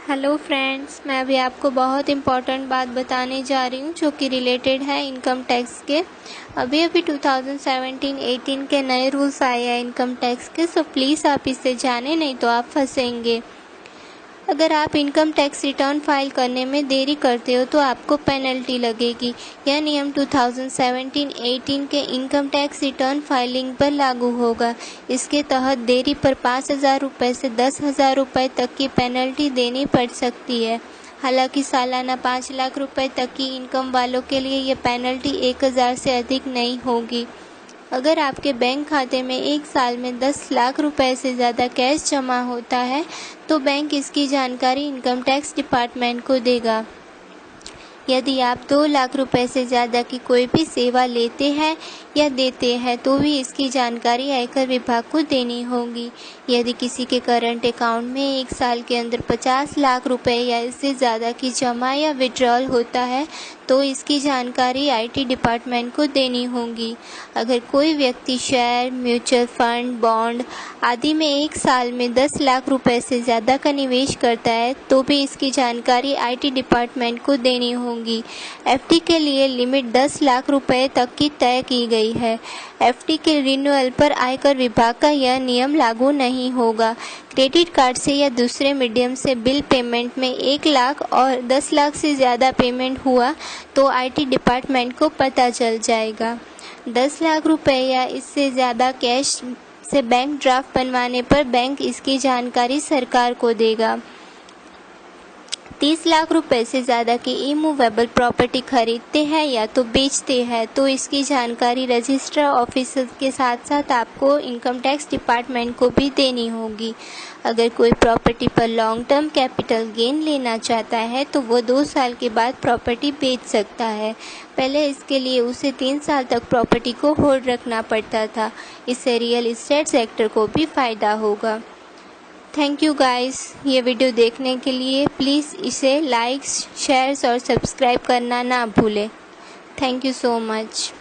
Hello friends, मैं अभी आपको बहुत इम्पॉर्टेंट बात बताने जा रही हूँ जो कि रिलेटेड है इनकम टैक्स के। अभी 2017-18 के नए रूल्स आए हैं इनकम टैक्स के, सो प्लीज़ आप इसे जाने, नहीं तो आप फंसेंगे। अगर आप इनकम टैक्स रिटर्न फाइल करने में देरी करते हो तो आपको पेनल्टी लगेगी। यह नियम 2017-18 के इनकम टैक्स रिटर्न फाइलिंग पर लागू होगा। इसके तहत देरी पर 5,000 रुपये से 10,000 रुपये तक की पेनल्टी देनी पड़ सकती है। हालांकि सालाना 5 लाख रुपए तक की इनकम वालों के लिए यह पेनल्टी 1,000 से अधिक नहीं होगी। अगर आपके बैंक खाते में एक साल में 10 लाख रुपए से ज़्यादा कैश जमा होता है तो बैंक इसकी जानकारी इनकम टैक्स डिपार्टमेंट को देगा। यदि आप 2 लाख रुपए से ज़्यादा की कोई भी सेवा लेते हैं या देते हैं तो भी इसकी जानकारी आयकर विभाग को देनी होगी। यदि किसी के करंट अकाउंट में एक साल के अंदर 50 लाख रुपए या इससे ज़्यादा की जमा या विड्रॉल होता है तो इसकी जानकारी आईटी डिपार्टमेंट को देनी होगी। अगर कोई व्यक्ति शेयर, म्यूचुअल फंड, बॉन्ड आदि में एक साल में 10 लाख रुपए से ज़्यादा का निवेश करता है तो भी इसकी जानकारी आईटी डिपार्टमेंट को देनी होगी। एफडी के लिए लिमिट 10 लाख रुपए तक की तय की गई है। एफडी के रिन्यूअल पर आयकर विभाग का यह नियम लागू नहीं होगा। क्रेडिट कार्ड से या दूसरे मीडियम से बिल पेमेंट में 1 लाख और 10 लाख से ज़्यादा पेमेंट हुआ तो आईटी डिपार्टमेंट को पता चल जाएगा। 10 लाख रुपए या इससे ज़्यादा कैश से बैंक ड्राफ्ट बनवाने पर बैंक इसकी जानकारी सरकार को देगा। 30 लाख रुपए से ज़्यादा की इमूवेबल प्रॉपर्टी खरीदते हैं या तो बेचते हैं तो इसकी जानकारी रजिस्ट्रार ऑफिसर के साथ साथ आपको इनकम टैक्स डिपार्टमेंट को भी देनी होगी। अगर कोई प्रॉपर्टी पर लॉन्ग टर्म कैपिटल गेन लेना चाहता है तो वो 2 साल के बाद प्रॉपर्टी बेच सकता है। पहले इसके लिए उसे 3 साल तक प्रॉपर्टी को होल्ड रखना पड़ता था। इससे रियल इस्टेट सेक्टर को भी फ़ायदा होगा। थैंक यू गाइस, ये वीडियो देखने के लिए प्लीज़ इसे लाइक, शेयर और सब्सक्राइब करना ना भूलें। Thank you so much.